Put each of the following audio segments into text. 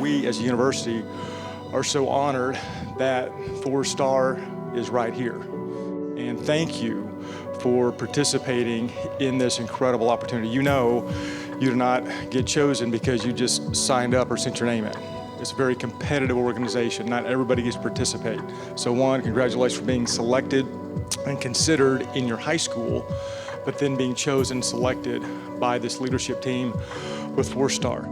we as a university are so honored that 4-Star is right here. And thank you for participating in this incredible opportunity. You know, you do not get chosen because you just signed up or sent your name in. It's a very competitive organization. Not everybody gets to participate. So one, congratulations for being selected and considered in your high school, but then being chosen, selected by this leadership team with 4-Star.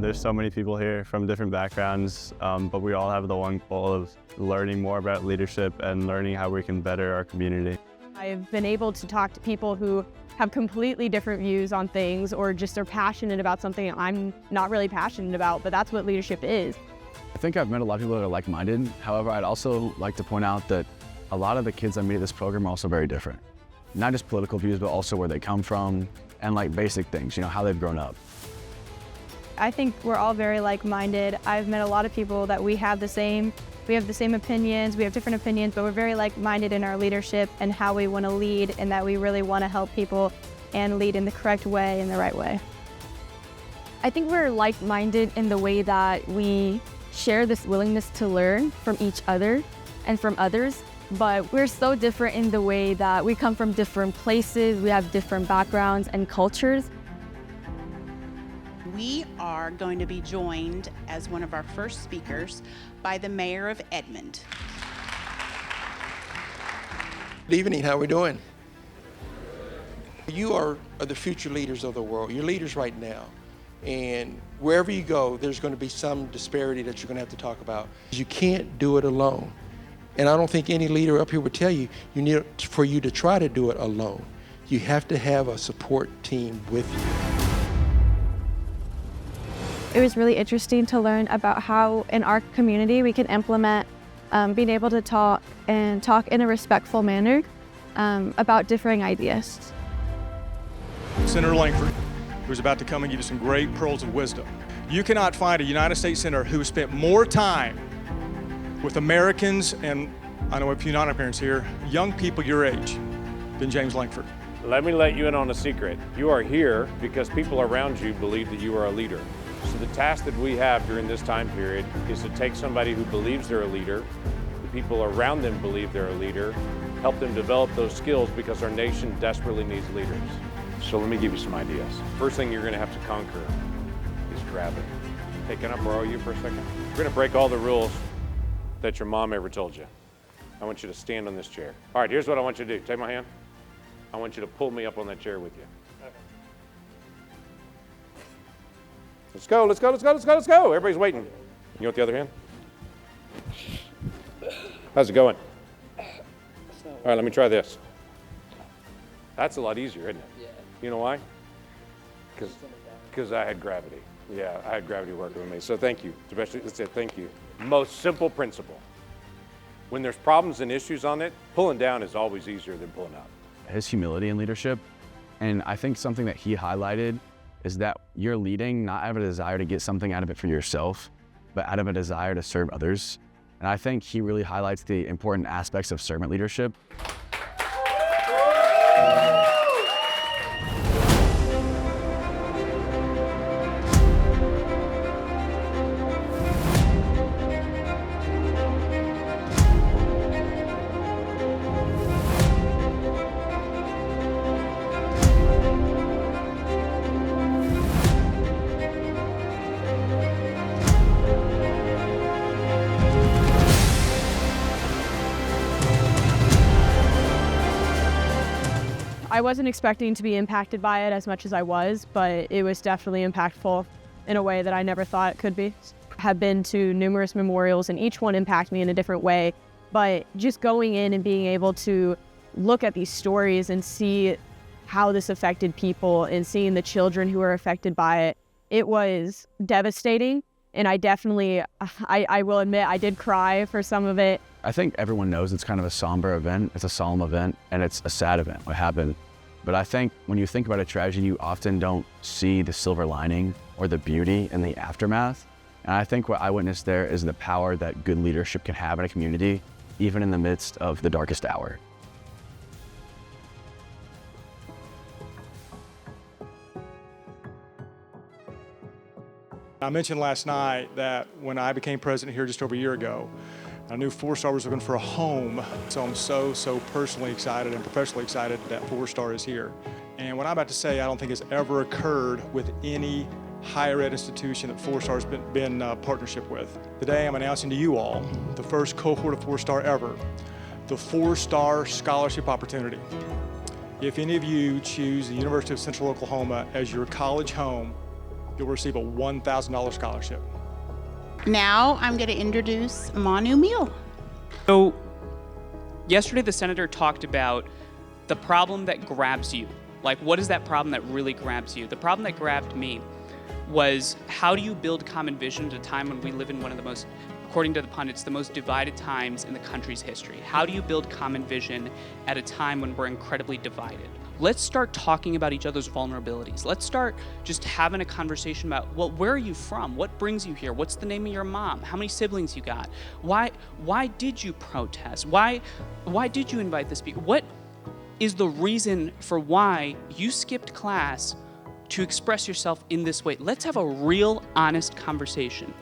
There's so many people here from different backgrounds, but we all have the one goal of learning more about leadership and learning how we can better our community. I've been able to talk to people who have completely different views on things or just are passionate about something I'm not really passionate about, but that's what leadership is. I think I've met a lot of people that are like-minded. However, I'd also like to point out that a lot of the kids I meet at this program are also very different. Not just political views, but also where they come from and like basic things, you know, how they've grown up. I think we're all very like-minded. I've met a lot of people that we have the same opinions, we have different opinions, but we're very like-minded in our leadership and how we want to lead, and that we really want to help people and lead in the correct way, in the right way. I think we're like-minded in the way that we share this willingness to learn from each other and from others, but we're so different in the way that we come from different places, we have different backgrounds and cultures. We are going to be joined as one of our first speakers by the mayor of Edmond. Good evening, how are we doing? You are the future leaders of the world. You're leaders right now. And wherever you go, there's going to be some disparity that you're going to have to talk about. You can't do it alone. And I don't think any leader up here would tell you, for you to try to do it alone. You have to have a support team with you. It was really interesting to learn about how in our community we can implement being able to talk in a respectful manner about differing ideas. Senator Langford, who's about to come and give you some great pearls of wisdom. You cannot find a United States Senator who has spent more time with Americans, and I know a few non-parents here, young people your age, than James Langford. Let me let you in on a secret. You are here because people around you believe that you are a leader. So the task that we have during this time period is to take somebody who believes they're a leader, the people around them believe they're a leader, help them develop those skills because our nation desperately needs leaders. So let me give you some ideas. First thing you're going to have to conquer is gravity. Hey, can I borrow you for a second? We're going to break all the rules that your mom ever told you. I want you to stand on this chair. All right, here's what I want you to do. Take my hand. I want you to pull me up on that chair with you. Let's go, let's go, let's go, let's go, let's go. Everybody's waiting. You want the other hand? How's it going? All right, let me try this. That's a lot easier, isn't it? Yeah. You know why? Because I had gravity. Yeah, I had gravity working with me. So thank you. Especially, let's say thank you. Most simple principle. When there's problems and issues on it, pulling down is always easier than pulling up. His humility in leadership, and I think something that he highlighted is that you're leading not out of a desire to get something out of it for yourself, but out of a desire to serve others. And I think he really highlights the important aspects of servant leadership. I wasn't expecting to be impacted by it as much as I was, but it was definitely impactful in a way that I never thought it could be. Have been to numerous memorials and each one impacted me in a different way, but just going in and being able to look at these stories and see how this affected people and seeing the children who were affected by it, it was devastating And I definitely, I will admit, I did cry for some of it. I think everyone knows it's kind of a somber event, it's a solemn event, and it's a sad event, what happened. But I think when you think about a tragedy, you often don't see the silver lining or the beauty in the aftermath. And I think what I witnessed there is the power that good leadership can have in a community, even in the midst of the darkest hour. I mentioned last night that when I became president here just over a year ago, I knew 4-Star was looking for a home. So I'm so personally excited and professionally excited that 4-Star is here. And what I'm about to say, I don't think has ever occurred with any higher ed institution that 4-Star has been partnership with. Today I'm announcing to you all the first cohort of 4-Star ever, the 4-Star Scholarship Opportunity. If any of you choose the University of Central Oklahoma as your college home, you'll receive a $1,000 scholarship. Now I'm going to introduce Manu Meal. So yesterday the senator talked about the problem that grabs you. Like, what is that problem that really grabs you? The problem that grabbed me was, how do you build common vision at a time when we live in one of the most, according to the pundits, the most divided times in the country's history? How do you build common vision at a time when we're incredibly divided? Let's start talking about each other's vulnerabilities. Let's start just having a conversation about, well, where are you from? What brings you here? What's the name of your mom? How many siblings you got? Why did you protest? Why did you invite the speaker? What is the reason for why you skipped class to express yourself in this way? Let's have a real, honest conversation.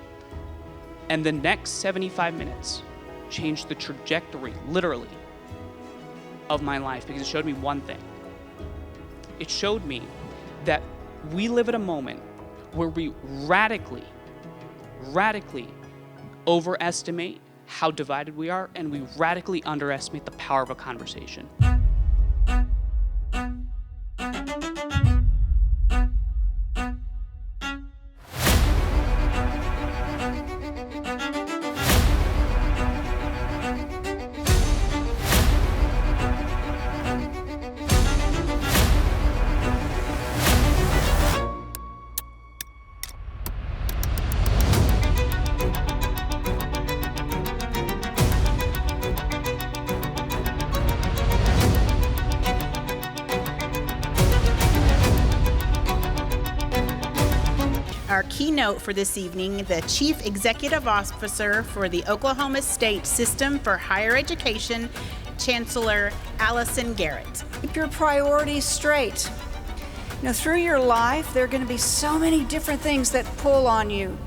And the next 75 minutes changed the trajectory, literally, of my life, because it showed me one thing. It showed me that we live at a moment where we radically overestimate how divided we are, and we radically underestimate the power of a conversation. Our keynote for this evening, the Chief Executive Officer for the Oklahoma State System for Higher Education, Chancellor Allison Garrett. Keep your priorities straight. Through your life, there are going to be so many different things that pull on you,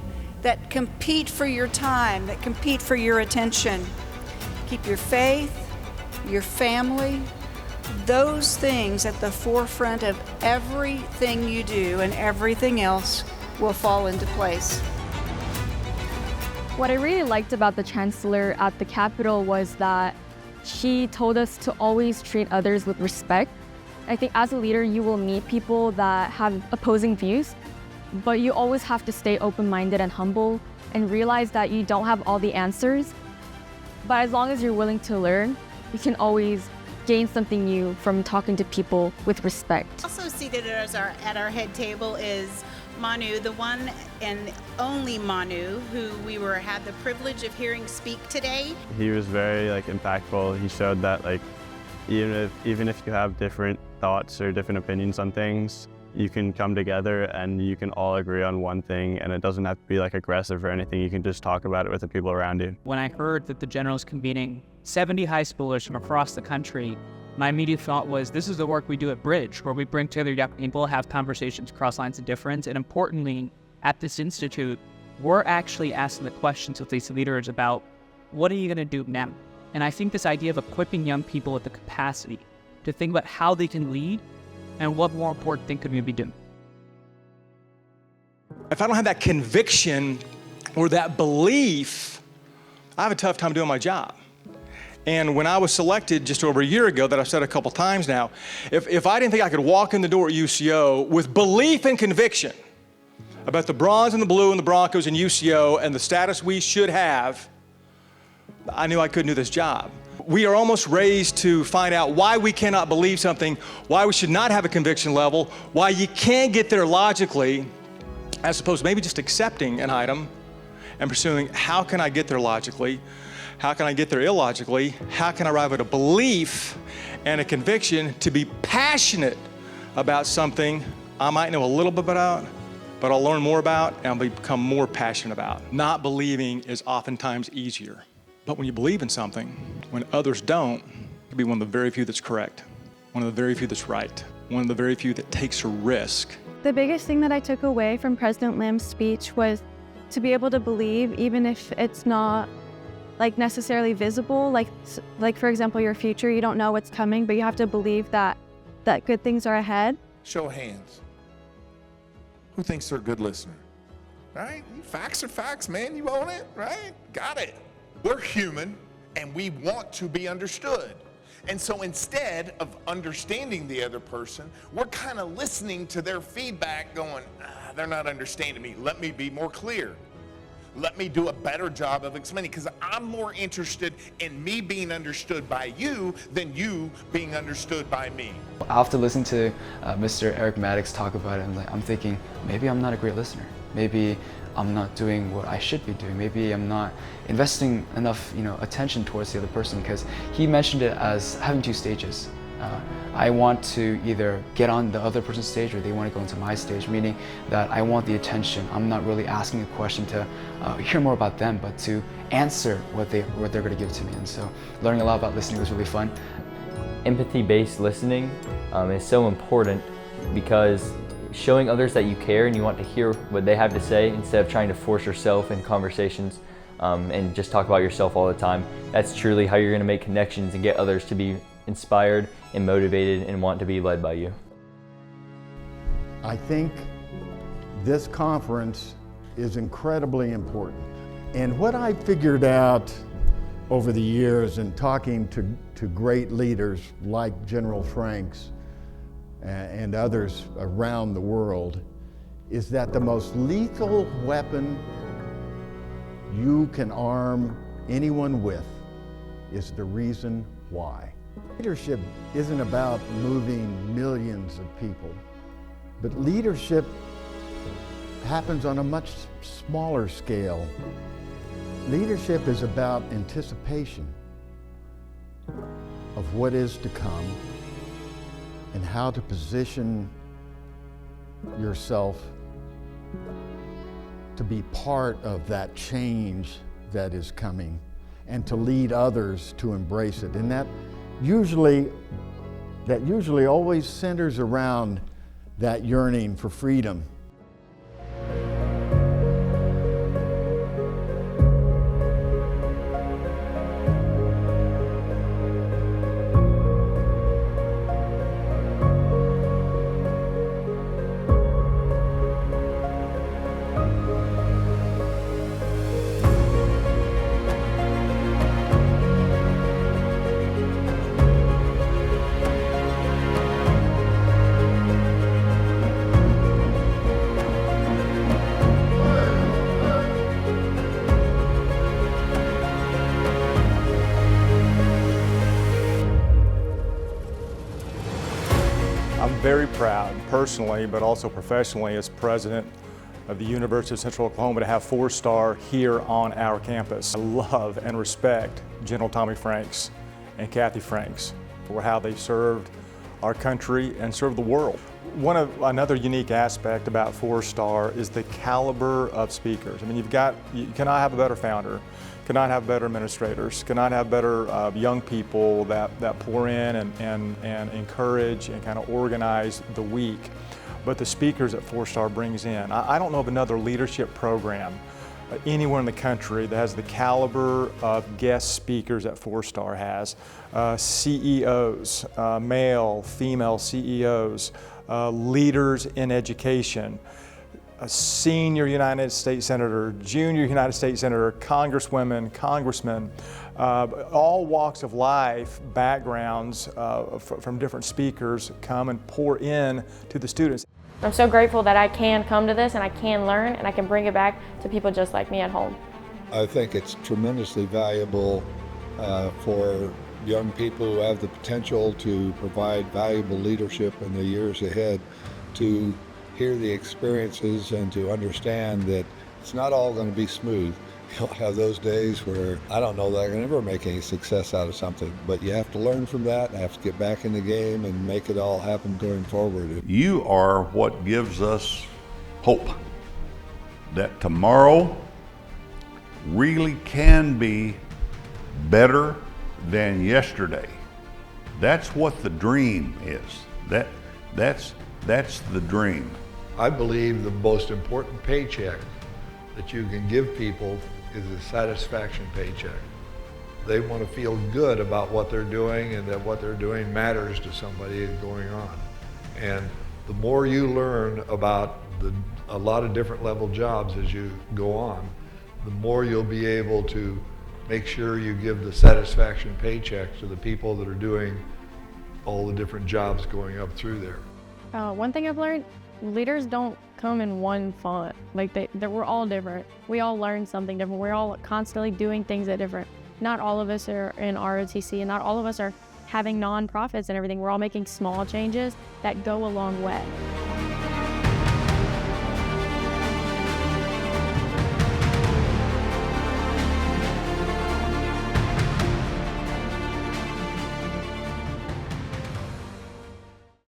that compete for your time, that compete for your attention. Keep your faith, your family, those things at the forefront of everything you do, and everything else will fall into place. What I really liked about the chancellor at the Capitol was that she told us to always treat others with respect. I think as a leader, you will meet people that have opposing views, but you always have to stay open-minded and humble and realize that you don't have all the answers. But as long as you're willing to learn, you can always gain something new from talking to people with respect. Also seated at our head table is Manu, the one and only Manu, who we had the privilege of hearing speak today. He was very impactful. He showed that even if you have different thoughts or different opinions on things, you can come together and you can all agree on one thing, and it doesn't have to be aggressive or anything. You can just talk about it with the people around you. When I heard that the general is convening 70 high schoolers from across the country, my immediate thought was, this is the work we do at Bridge, where we bring together young people, have conversations across lines of difference, and importantly, at this institute, we're actually asking the questions of these leaders about, what are you going to do now? And I think this idea of equipping young people with the capacity to think about how they can lead, and what more important thing could we be doing? If I don't have that conviction or that belief, I have a tough time doing my job. And when I was selected just over a year ago, that I've said a couple times now, if I didn't think I could walk in the door at UCO with belief and conviction about the bronze and the blue and the Broncos and UCO and the status we should have, I knew I couldn't do this job. We are almost raised to find out why we cannot believe something, why we should not have a conviction level, why you can't get there logically, as opposed to maybe just accepting an item and pursuing how can I get there logically, how can I get there illogically, how can I arrive at a belief and a conviction to be passionate about something I might know a little bit about, but I'll learn more about and I'll become more passionate about. Not believing is oftentimes easier. But when you believe in something, when others don't, you'll be one of the very few that's correct, one of the very few that's right, one of the very few that takes a risk. The biggest thing that I took away from President Lam's speech was to be able to believe, even if it's not like necessarily visible, like for example, your future, you don't know what's coming, but you have to believe that good things are ahead. Show of hands. Who thinks they're a good listener? Right? Facts are facts, man. You own it, right? Got it. We're human and we want to be understood. And so instead of understanding the other person, we're kind of listening to their feedback going, they're not understanding me. Let me be more clear. Let me do a better job of explaining, because I'm more interested in me being understood by you than you being understood by me. After listening to Mr. Eric Maddox talk about it, I'm thinking, maybe I'm not a great listener. Maybe I'm not doing what I should be doing. Maybe I'm not investing enough, attention towards the other person, because he mentioned it as having two stages. I want to either get on the other person's stage or they want to go into my stage, meaning that I want the attention. I'm not really asking a question to hear more about them, but to answer what they're going to give to me. And so learning a lot about listening was really fun. Empathy-based listening is so important, because showing others that you care and you want to hear what they have to say instead of trying to force yourself in conversations and just talk about yourself all the time. That's truly how you're going to make connections and get others to be inspired and motivated and want to be led by you. I think this conference is incredibly important. And what I figured out over the years in talking to great leaders like General Franks and others around the world is that the most lethal weapon you can arm anyone with is the reason why. Leadership isn't about moving millions of people, but leadership happens on a much smaller scale. Leadership is about anticipation of what is to come and how to position yourself to be part of that change that is coming and to lead others to embrace it. And that usually always centers around that yearning for freedom. I'm very proud, personally, but also professionally, as president of the University of Central Oklahoma, to have 4-star here on our campus. I love and respect General Tommy Franks and Kathy Franks for how they served our country and served the world. Another unique aspect about 4-star is the caliber of speakers. I mean, you cannot have a better founder, cannot have better administrators, cannot have better young people that pour in and encourage and kind of organize the week. But the speakers that 4-star brings in, I don't know of another leadership program anywhere in the country that has the caliber of guest speakers that 4-star has. CEOs, male, female CEOs, leaders in education, a senior United States Senator, junior United States Senator, congresswomen, congressmen, all walks of life, backgrounds from different speakers come and pour in to the students. I'm so grateful that I can come to this and I can learn and I can bring it back to people just like me at home. I think it's tremendously valuable for young people who have the potential to provide valuable leadership in the years ahead, to hear the experiences and to understand that It's not all going to be smooth. You'll have those days where I don't know that I can ever make any success out of something, but you have to learn from that and have to get back in the game and make it all happen going forward. You are what gives us hope that tomorrow really can be better than yesterday. That's what the dream is. That's the dream. I believe the most important paycheck that you can give people is a satisfaction paycheck. They want to feel good about what they're doing and that what they're doing matters to somebody going on. And the more you learn about a lot of different level jobs as you go on, the more you'll be able to make sure you give the satisfaction paycheck to the people that are doing all the different jobs going up through there. One thing I've learned, leaders don't come in one font. Like we're all different. We all learn something different. We're all constantly doing things that different. Not all of us are in ROTC, and not all of us are having nonprofits and everything. We're all making small changes that go a long way.